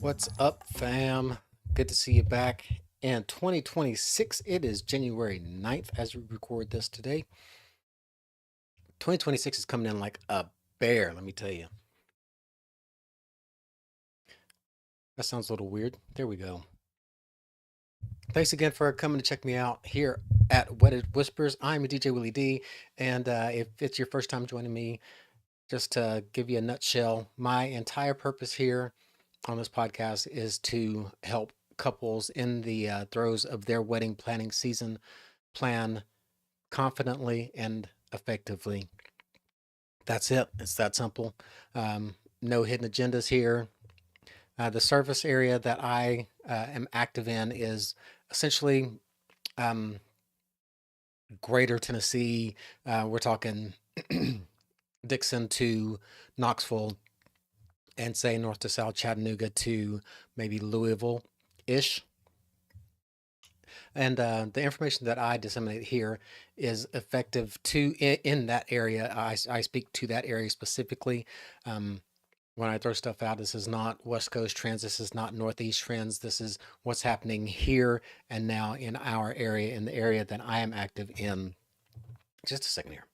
What's up, fam? Good to see you back in 2026. It is January 9th as we record this today. 2026 is coming in like a bear, let me tell you. That sounds a little weird. There we go. Thanks again for coming to check me out here at Wedded Whispers. I'm DJ Willie D, and if it's your first time joining me, just to give you a nutshell, my entire purpose here on this podcast is to help couples in the throes of their wedding planning season plan confidently and effectively. That's it. It's that simple. No hidden agendas here. The service area that I am active in is essentially um, greater Tennessee. We're talking Dixon to Knoxville, and say north to south Chattanooga to maybe Louisville ish. And the information that I disseminate here is effective to in that area. I speak to that area specifically. Um, when I throw stuff out, this is not West Coast trends. This is not Northeast trends. This is what's happening here and now in our area, in the area that I am active in. Just a second here.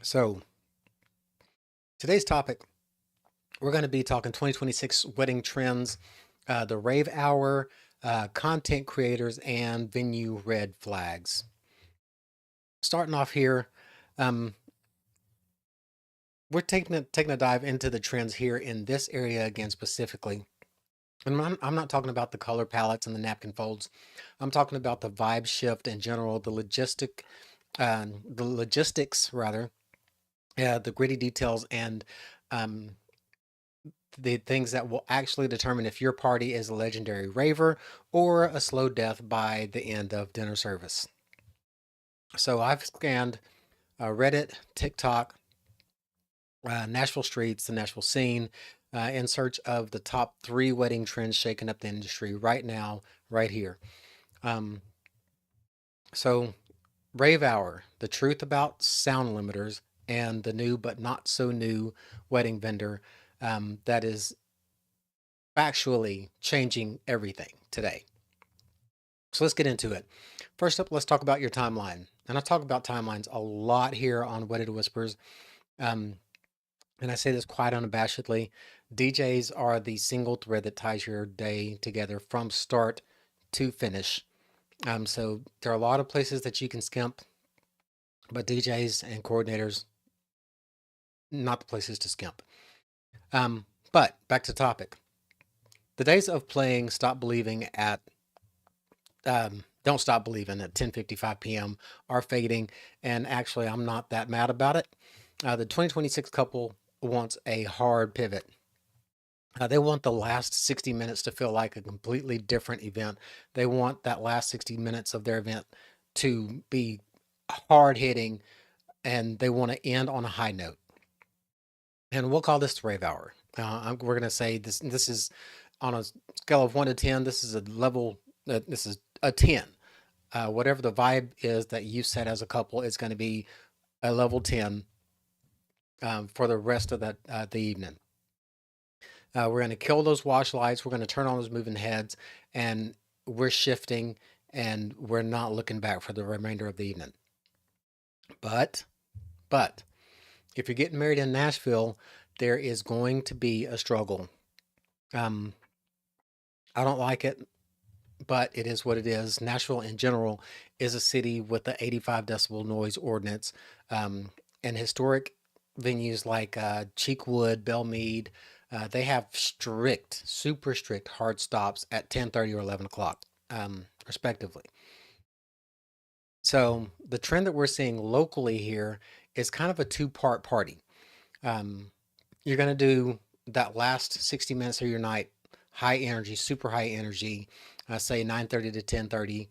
So today's topic, we're going to be talking 2026 wedding trends, the Rave Hour, content creators, and venue red flags. Starting off here, um, we're taking a dive into the trends here in this area again specifically. And I'm not talking about the color palettes and the napkin folds. I'm talking about the vibe shift in general, the logistics rather, the gritty details, and um, the things that will actually determine if your party is a legendary raver or a slow death by the end of dinner service. So I've scanned Reddit, TikTok, Nashville streets, the Nashville scene, in search of the top 3 wedding trends shaking up the industry right now, right here. Um, so, Rave Hour, the truth about sound limiters, and the new but not so new wedding vendor that is factually changing everything today. So let's get into it. First up, let's talk about your timeline. And I talk about timelines a lot here on Wedded Whispers. Um, and I say this quite unabashedly. DJs are the single thread that ties your day together from start to finish. So there are a lot of places that you can skimp, but DJs and coordinators, not the places to skimp. But back to topic. The days of playing Stop Believing at Don't Stop Believing at 10:55 p.m. are fading, and actually, I'm not that mad about it. The 2026 couple wants a hard pivot. They want the last 60 minutes to feel like a completely different event. They want that last 60 minutes of their event to be hard hitting, and they want to end on a high note. And we'll call this the Rave Hour. We're going to say this is on a scale of 1 to 10. This is a level. This is a 10. Whatever the vibe is that you set as a couple, it's going to be a level 10 for the rest of the evening. We're going to kill those wash lights. We're going to turn on those moving heads, and we're shifting, and we're not looking back for the remainder of the evening. But if you're getting married in Nashville, there is going to be a struggle. I don't like it, but it is what it is. Nashville in general is a city with the 85 decibel noise ordinance, and historic venues like Cheekwood, Belmead, they have strict, super strict hard stops at 10:30 or 11 o'clock, respectively. So the trend that we're seeing locally here is kind of a two-part party. Um, you're going to do that last 60 minutes of your night, high energy, super high energy, say 9:30 to 10:30,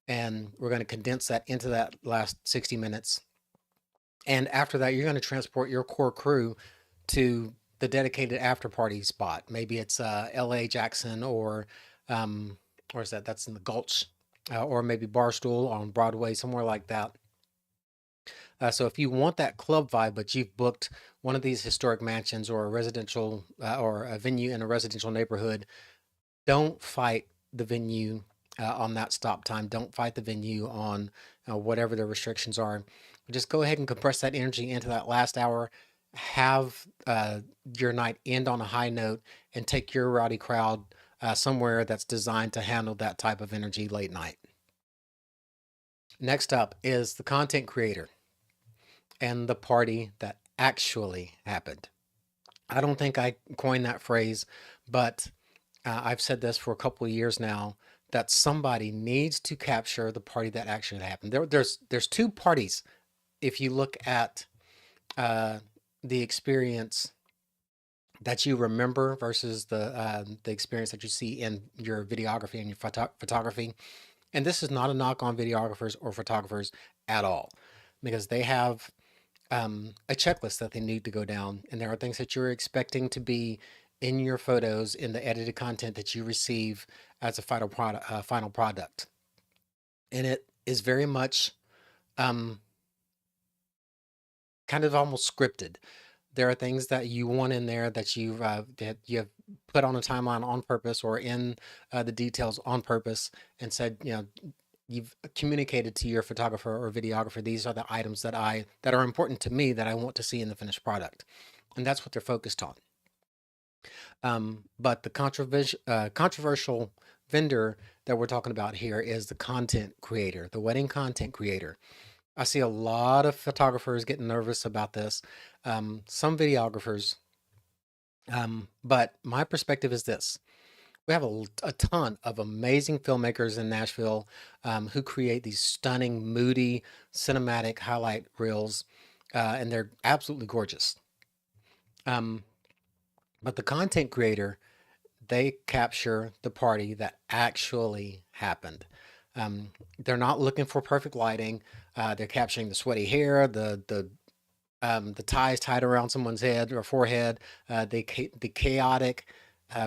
and we're going to condense that into that last 60 minutes. And after that, you're going to transport your core crew to the dedicated after party spot. Maybe it's LA Jackson or where's that? That's in the Gulch, or maybe Barstool on Broadway, somewhere like that. So if you want that club vibe, but you've booked one of these historic mansions or a residential or a venue in a residential neighborhood, don't fight the venue on that stop time. Don't fight the venue on whatever the restrictions are. Just go ahead and compress that energy into that last hour. Have your night end on a high note and take your rowdy crowd somewhere that's designed to handle that type of energy late night. Next up is the content creator and the party that actually happened. I don't think I coined that phrase, but I've said this for a couple of years now that somebody needs to capture the party that actually happened. There's two parties if you look at uh, the experience that you remember versus the experience that you see in your videography and your photography. And this is not a knock on videographers or photographers at all, because they have a checklist that they need to go down, and there are things that you're expecting to be in your photos in the edited content that you receive as a final product, and it is very much um, kind of almost scripted. There are things that you want in there that you have put on a timeline on purpose or in the details on purpose, and said, you've communicated to your photographer or videographer, these are the items that are important to me that I want to see in the finished product, and that's what they're focused on. But the controversial vendor that we're talking about here is the content creator, the wedding content creator. I see a lot of photographers getting nervous about this, some videographers, but my perspective is this. We have a ton of amazing filmmakers in Nashville who create these stunning, moody, cinematic highlight reels, and they're absolutely gorgeous. Um, but the content creator, they capture the party that actually happened. They're not looking for perfect lighting. They're capturing the sweaty hair, the ties tied around someone's head or forehead, the chaotic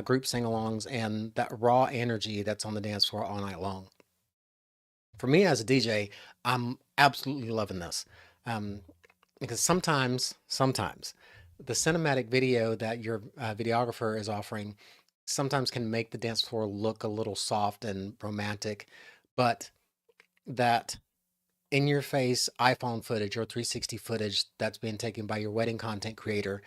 group sing-alongs, and that raw energy that's on the dance floor all night long. For me as a DJ, I'm absolutely loving this, um, because sometimes the cinematic video that your videographer is offering sometimes can make the dance floor look a little soft and romantic, but that in your face iPhone footage or 360 footage that's being taken by your wedding content creator,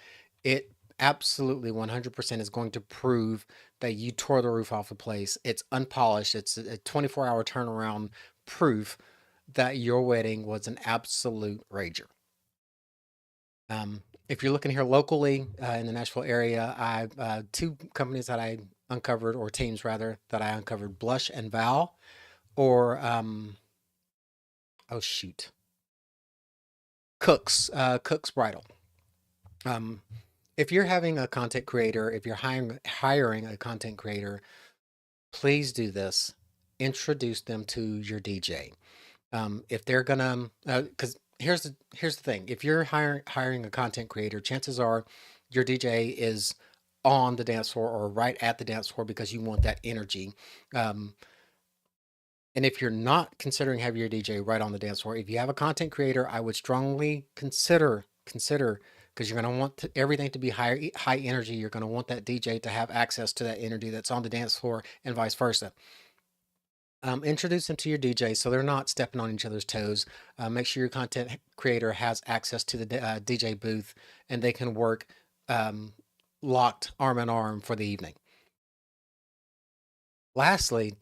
it absolutely 100% is going to prove that you tore the roof off the place. It's unpolished. It's a 24-hour turnaround proof that your wedding was an absolute rager. If you're looking here locally in the Nashville area, I two companies that I uncovered, or teams rather, that I uncovered: Blush and Vow, or oh shoot, Cook's Bridal. Um, if you're having a content creator, if you're hiring a content creator, please do this. Introduce them to your DJ. If they're gonna, because here's the thing: if you're hiring a content creator, chances are your DJ is on the dance floor or right at the dance floor because you want that energy. Um, and if you're not considering having your DJ right on the dance floor, if you have a content creator, I would strongly consider, because you're going to want everything to be high energy. You're going to want that DJ to have access to that energy that's on the dance floor, and vice versa. Introduce them to your DJ so they're not stepping on each other's toes. Make sure your content creator has access to the DJ booth, and they can work um, locked arm in arm for the evening. Lastly,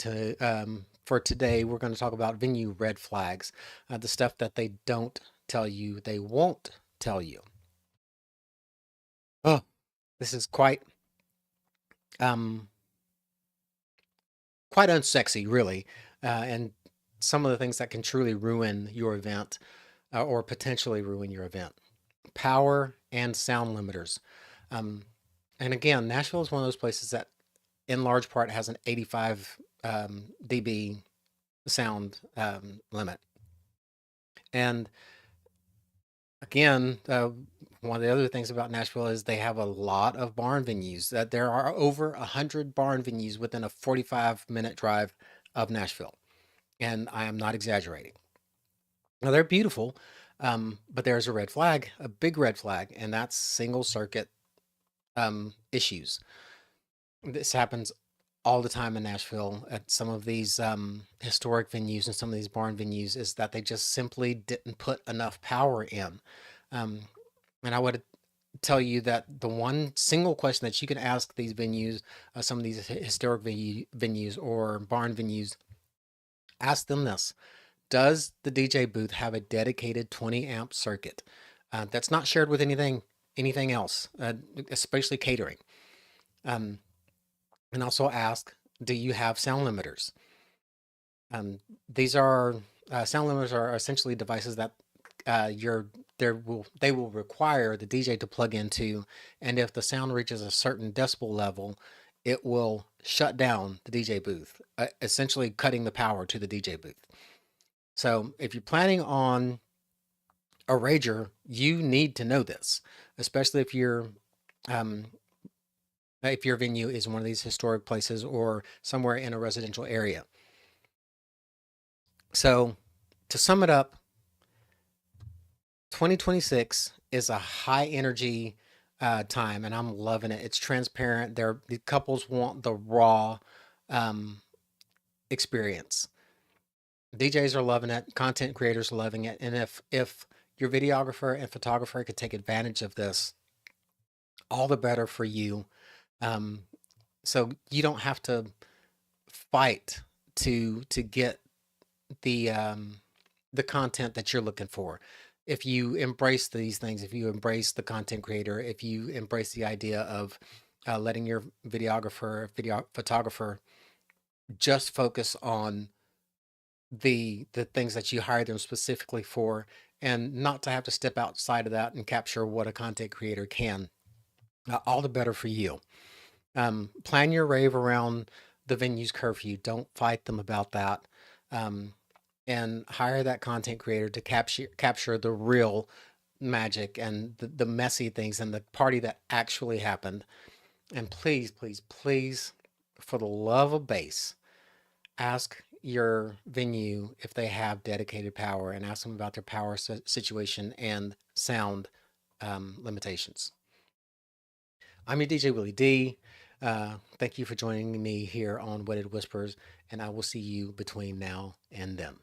for today, we're going to talk about venue red flags, the stuff that they don't tell you, they won't tell you. Oh, this is um, quite unsexy, really, and some of the things that can truly ruin your event or potentially ruin your event. Power and sound limiters. Um, and again, Nashville is one of those places that, in large part, has an 85 dB sound limit. And again, one of the other things about Nashville is they have a lot of barn venues. That there are over 100 barn venues within a 45-minute drive of Nashville, and I am not exaggerating. Now they're beautiful, But there's a red flag, a big red flag, and that's single circuit issues. This happens all the time in Nashville at some of these historic venues and some of these barn venues, is that they just simply didn't put enough power in. Um, and I would tell you that the one single question that you can ask these venues, some of these historic venues or barn venues, ask them this: does the DJ booth have a dedicated 20 amp circuit that's not shared with anything else, especially catering? Um, and also ask, do you have sound limiters? These are sound limiters are essentially devices that they will require the DJ to plug into, and if the sound reaches a certain decibel level, it will shut down the DJ booth, essentially cutting the power to the DJ booth. So if you're planning on a rager, you need to know this, especially um, if your venue is one of these historic places or somewhere in a residential area. So to sum it up, 2026 is a high energy time, and I'm loving it. It's transparent. The couples want the raw um, experience. DJs are loving it. Content creators are loving it. And if your videographer and photographer could take advantage of this, all the better for you. Um, so you don't have to fight to get the um, the content that you're looking for. If you embrace these things, if you embrace the content creator, if you embrace the idea of letting your video photographer just focus on the things that you hired them specifically for, and not to have to step outside of that and capture what a content creator can, all the better for you. Plan your rave around the venue's curfew. Don't fight them about that. Um, and hire that content creator to capture the real magic and the messy things and the party that actually happened. And please, please, please, for the love of bass, ask your venue if they have dedicated power, and ask them about their power situation and sound limitations. I'm your DJ Willie D. Thank you for joining me here on Wedded Whispers, and I will see you between now and then.